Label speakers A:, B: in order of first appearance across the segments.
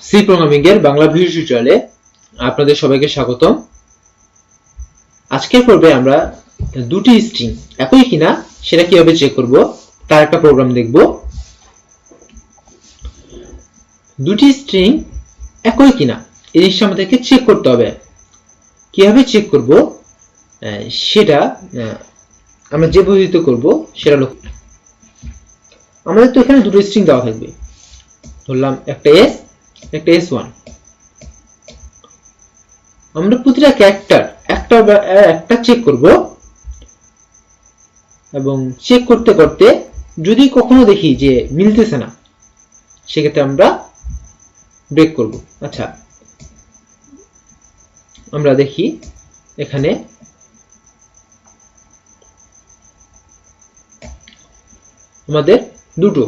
A: C programming এর Bangla video টিউটোরিয়ালে আপনাদের সবাইকে স্বাগতম। আজকের পর্বে আমরা দুটি স্ট্রিং একই কিনা সেটা কিভাবে চেক করব তার একটা প্রোগ্রাম দেখব। দুটি স্ট্রিং একই কিনা এই জিনিসটা আমাদেরকে চেক করতে হবে। কিভাবে চেক করব সেটা আমরা যে পদ্ধতিতে করব সেটা লক্ষ্য। আমাদের তো এখানে দুটো স্ট্রিং দেওয়া থাকবে, ধরলাম একটা এস একটা s1। আমরা প্রতিটা ক্যারেক্টার একটা চেক করব এবং চেক করতে করতে যদি কখনো দেখি যে মিলতেছে না সেক্ষেত্রে আমরা ব্রেক করব। আচ্ছা, আমরা দেখি এখানে আমাদের দুটো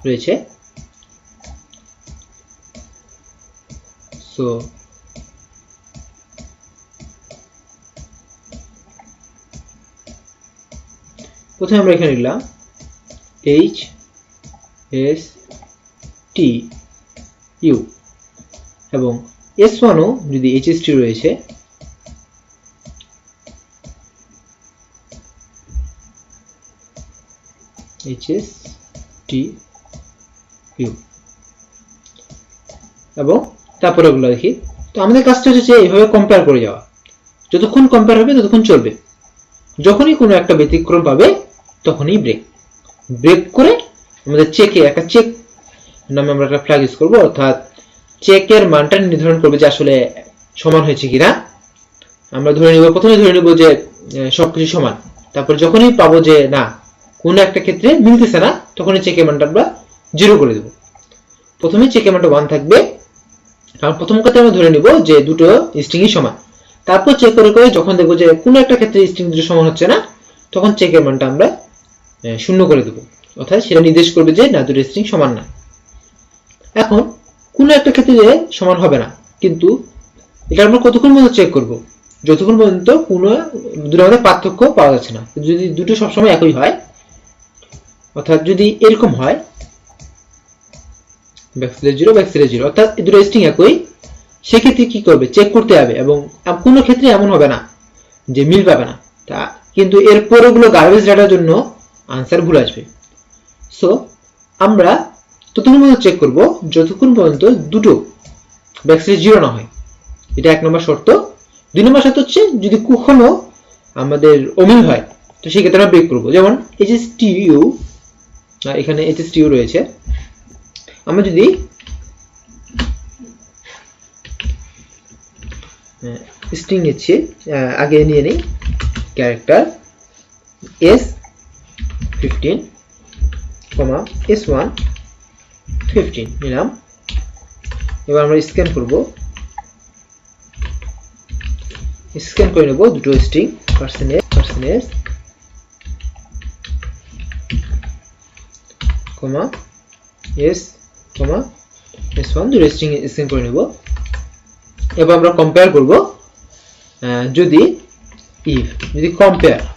A: রয়েছে। সো প্রথমে আমরা এখানে লিখলাম HSTU এবং S1 ও যদি HST রয়েছে HSTU এবং তারপরে ওগুলো দেখি। তো আমাদের কাজটা হচ্ছে এইভাবে কম্পেয়ার করে যাওয়া, যতক্ষণ কম্পেয়ার হবে ততক্ষণ চলবে। যখনই কোনো একটা ব্যতিক্রম পাবে তখনই ব্রেক করে আমাদের চেকে একটা চেক নামে আমরা একটা ফ্ল্যাগ ইউজ করবো, অর্থাৎ চেকের মানটা নির্ধারণ করবে যে আসলে সমান হয়েছে কিনা। আমরা প্রথমে ধরে নিব যে সবকিছু সমান, তারপর যখনই পাবো যে না কোনো একটা ক্ষেত্রে মিলতেছে না তখনই চেকের মানটা আমরা 0 করে দেব। প্রথমে চেকের মানটা 1 থাকবে, কারণ প্রথম কথা আমরা ধরে নিব যে দুটো স্ট্রিংই সমান। তারপর চেক করে করে যখন দেখবো যে কোনো একটা ক্ষেত্রে স্ট্রিং দুটো সমান হচ্ছে না তখন চেকের মানটা আমরা 0 করে দেব, অর্থাৎ সেটা নির্দেশ করবে যে না দুটো স্ট্রিং সমান না। এখন কোনো একটা ক্ষেত্রে সমান হবে না, কিন্তু এটা আমরা কতক্ষণ পর্যন্ত চেক করব? যতক্ষণ পর্যন্ত কোনো দুটোর মধ্যে পার্থক্য পাওয়া যাচ্ছে না। যদি দুটো সবসময় একই হয়, অর্থাৎ যদি এরকম হয় \0 অর্থাৎ দুটো স্ট্রিং একই, সেক্ষেত্রে কি করবে? চেক করতে হবে এবং কোনো ক্ষেত্রে এমন হবে না যে মিল পাবে না। তা কিন্তু এর পরেগুলো গার্বেজ ডাটার জন্য আনসার ভুল আসবে। সো আমরা ততক্ষণ পর্যন্ত চেক করব যতক্ষণ পর্যন্ত দুটো \0 না হয়। এটা 1 নম্বর শর্ত। 2 নম্বর শর্ত হচ্ছে যদি কখনো আমাদের অমিল হয় তো সেক্ষেত্রে আমরা ব্রেক করবো। যেমন HSTU, এখানে HSTU রয়েছে, আমরা যদি স্ট্রিং নিচ্ছি, আগে নিয়ে নেই ক্যারেক্টার S15, S1 15 নিলাম। এবার আমরা স্ক্যান করব, স্ক্যান করে নেব দুটো স্ট্রিং %s, S1 দুটো স্ট্রিং স্ক্যান করে নেব। এবার আমরা কম্পেয়ার করব। যদি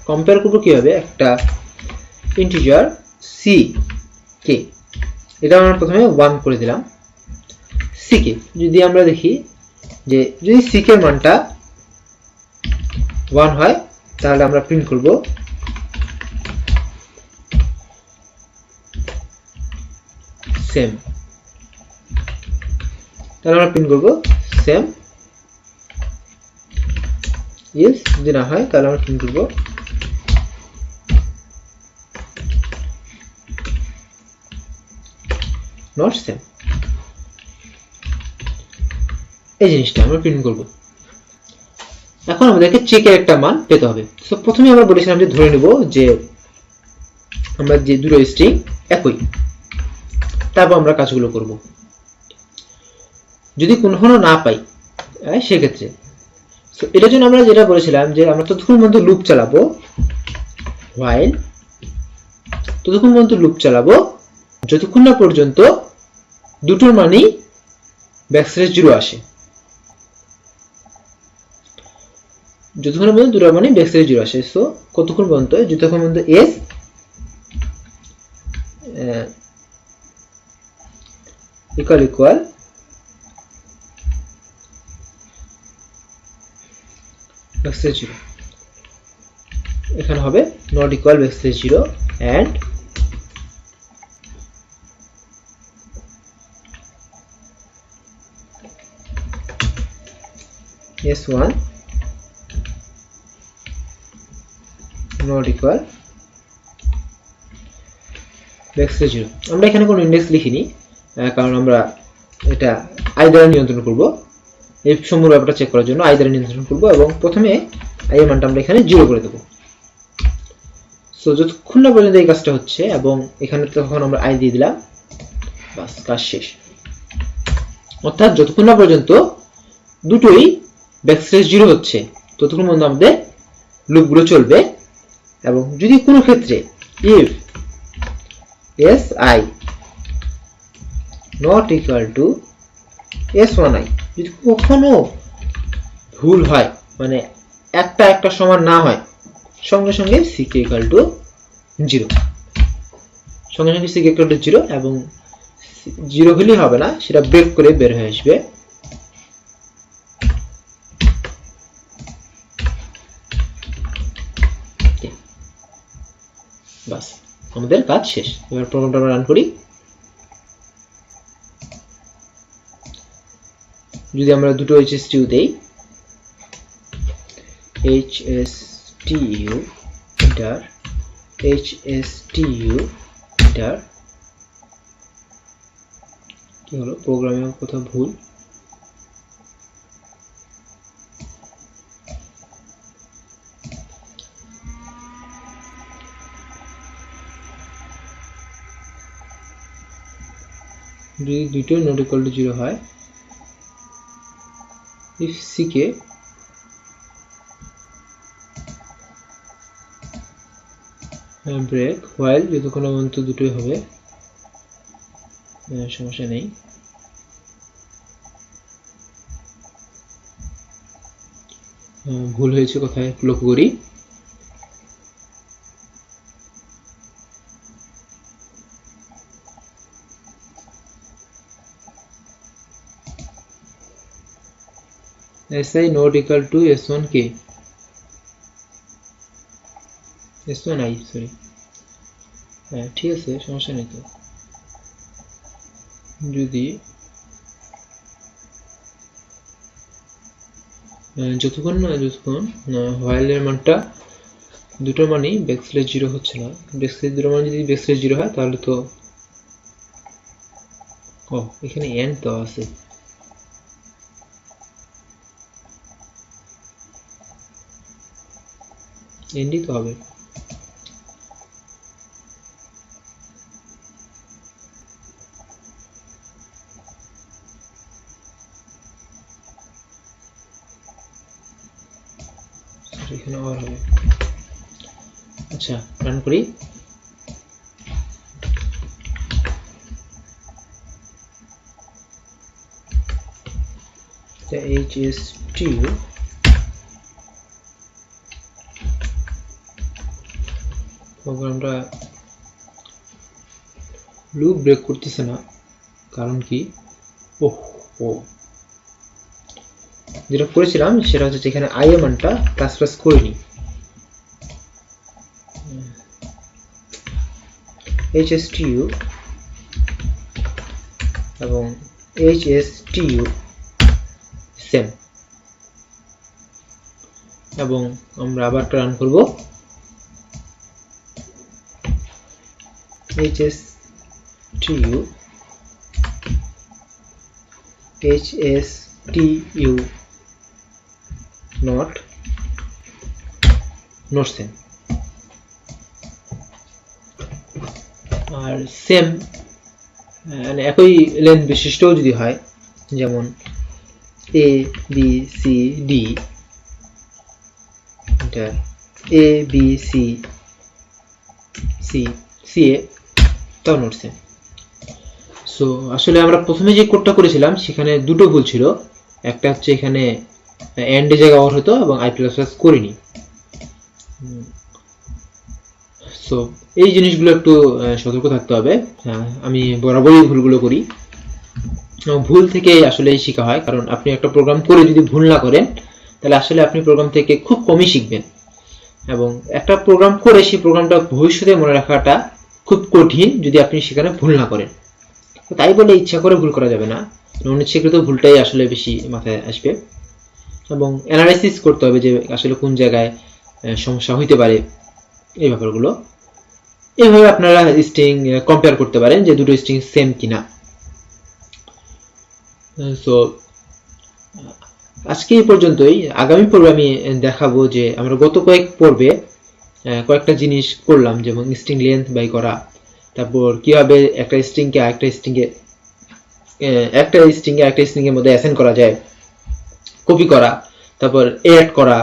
A: কম্পেয়ার করব কিভাবে? একটা ইন্টিজার c কে, এটা আমরা প্রথমে 1 করে দিলাম। c কে যদি আমরা দেখি যে যদি c এর মানটা 1 হয় তাহলে আমরা প্রিন্ট করব সেম। তাহলে আমরা প্রিন্ট করব সেম। ইয়েস যদি না হয় তাহলে আমরা প্রিন্ট করব নট সেম। এই জিনিসটা আমরা প্রিন্ট করব। এখন আমাদেরকে চেকের একটা মান পেতে হবে। সো প্রথমে আমরা বলেছিলাম যে ধরে নেব যে আমরা যে দুটো স্ট্রিং একই, তারপর আমরা কাজগুলো করব। যদি কোনোখানে না পাই সেক্ষেত্রে এটার জন্য আমরা যেটা বলেছিলাম যে আমরা ততক্ষণ পর্যন্ত লুপ চালাবো, while ততক্ষণ পর্যন্ত লুপ চালাবো যতক্ষণ না পর্যন্ত দুটোর মানই \0 আসে। যতক্ষণ পর্যন্ত দুটোর মানই \0 আসে। সো কতক্ষণ পর্যন্ত? যতক্ষণ পর্যন্ত s equal ব্যাকস্ল্যাশ 0 এখানে হবে not equal backslash 0 and s1 not equal backslash 0 আমরা এখানে কোনো ইন্ডেক্স লিখিনি কারণ আমরা এটা i দ্বারা নিয়ন্ত্রণ করব এই সম্পূর্ণ ব্যাপারটা চেক করার জন্য i দ্বারা নিয়ন্ত্রণ করব এবং প্রথমে i এর মানটা আমরা এখানে 0 করে দেব সো যতক্ষণ না পর্যন্ত এই কাজটা হচ্ছে এবং এখানে তখন আমরা i দিয়ে দিলাম বাস কাজ শেষ অর্থাৎ যতক্ষণ না পর্যন্ত দুটোই ব্যাকস্ল্যাশ 0 হচ্ছে ততক্ষণ পর্যন্ত আমাদের লুপগুলো চলবে এবং যদি কোনো ক্ষেত্রে if si not equal to s1i যদি কখনো ভুল হয় মানে একটা সমান না হয় সঙ্গে সঙ্গে ck equal to 0 সঙ্গে সঙ্গে ck equal to 0 এবং 0 হলেই হবে না সেটা ব্রেক করে বের হয়ে আসবে বাস আমাদের কাজ শেষ এবার প্রোগ্রামটা রান করি যদি আমরা দুটো hstu দেই hstu enter hstu enter কি হলো প্রোগ্রামে কোথাও ভুল যদি দুটো not equal to 0 হয় if ck break while যতক্ষণ পর্যন্ত দুটোই হবে সমস্যা নেই ভুল হয়েছে কোথায় লক্ষ্য করি si not equal to s1k s1i sorry হ্যাঁ ঠিক আছে সমস্যা নেই তো যদি যতক্ষণ while এর মানটা দুটো মানই ব্যাকস্ল্যাশ 0 হচ্ছে না ব্যাকস্ল্যাশ 0 মান যদি ব্যাকস্ল্যাশ 0 হয় তাহলে তো এখানে এন্ড তো আছে এন্ডই তো হবে এখানে আর হবে আচ্ছা রান করি hstu প্রোগ্রামটা লুপ ব্রেক করতেছে না কারণ কি যেটা করেছিলাম সেটা হচ্ছে এখানে i এর মানটা প্লাস করিনি hstu এবং hstu সেম এবং আমরা আবার রান করব hstu not same আর সেম মানে একই লেন্থ বিশিষ্ট যদি হয় যেমন a b c d এটা a b c c c a তাও নট সেম সো আসলে আমরা প্রথমে যে কোডটা করেছিলাম সেখানে দুটো ভুল ছিল একটা হচ্ছে এখানে এন্ড এর জায়গায় অর হতো এবং i++ করিনি সো এই জিনিসগুলো একটু সতর্ক থাকতে হবে আমি বরাবরই ভুলগুলো করি ভুল থেকে আসলে শেখা হয় কারণ আপনি একটা প্রোগ্রাম করে যদি ভুল না করেন তাহলে আসলে আপনি প্রোগ্রাম থেকে খুব কমই শিখবেন। এবং একটা প্রোগ্রাম করে সেই প্রোগ্রামটা ভবিষ্যতে মনে রাখাটা খুব কঠিন যদি আপনি সেখানে ভুল না করেন। তাই বলে ইচ্ছা করে ভুল করা যাবে না, অনিচ্ছাকৃত ভুলটাই আসলে বেশি মাথায় আসবে। এবং অ্যানালাইসিস করতে হবে যে আসলে কোন জায়গায় সমস্যা হইতে পারে, এই ব্যাপারগুলো। এইভাবে আপনারা স্ট্রিং কম্পেয়ার করতে পারেন যে দুটো স্ট্রিং সেম কিনা। সো আজকে এই পর্যন্তই। আগামী পর্বে আমি দেখাবো যে আমরা গত কয়েক পর্বে কয়েকটা জিনিস করলাম, যেমন স্ট্রিং লেন্থ বাই করা, তারপর কিভাবে একটা স্ট্রিংকে আরেকটা স্ট্রিং এর মধ্যে অ্যাসাইন করা যায়, কপি করা, তারপর এড করা,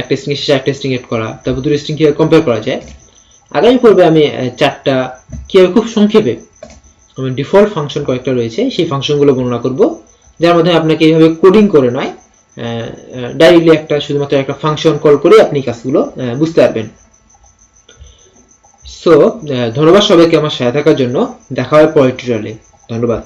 A: একটা স্ট্রিং শেষে একটা স্ট্রিং এড করা, তারপর দুটো স্ট্রিং কিভাবে কম্পেয়ার করা যায়। আগামী পর্বে আমি চারটা কিভাবে খুব সংক্ষেপে ডিফল্ট ফাংশন কয়েকটা রয়েছে সেই ফাংশনগুলো বর্ণনা করব, যার মধ্যে আপনাকে এইভাবে কোডিং করে নয়, ডাইরেক্টলি শুধুমাত্র একটা ফাংশন কল করে আপনি কাজগুলো বুঝতে পারবেন। সো ধন্যবাদ সবাইকে আমার সাথে থাকার জন্য। দেখা হয় পরের টিউটোরিয়ালে। ধন্যবাদ।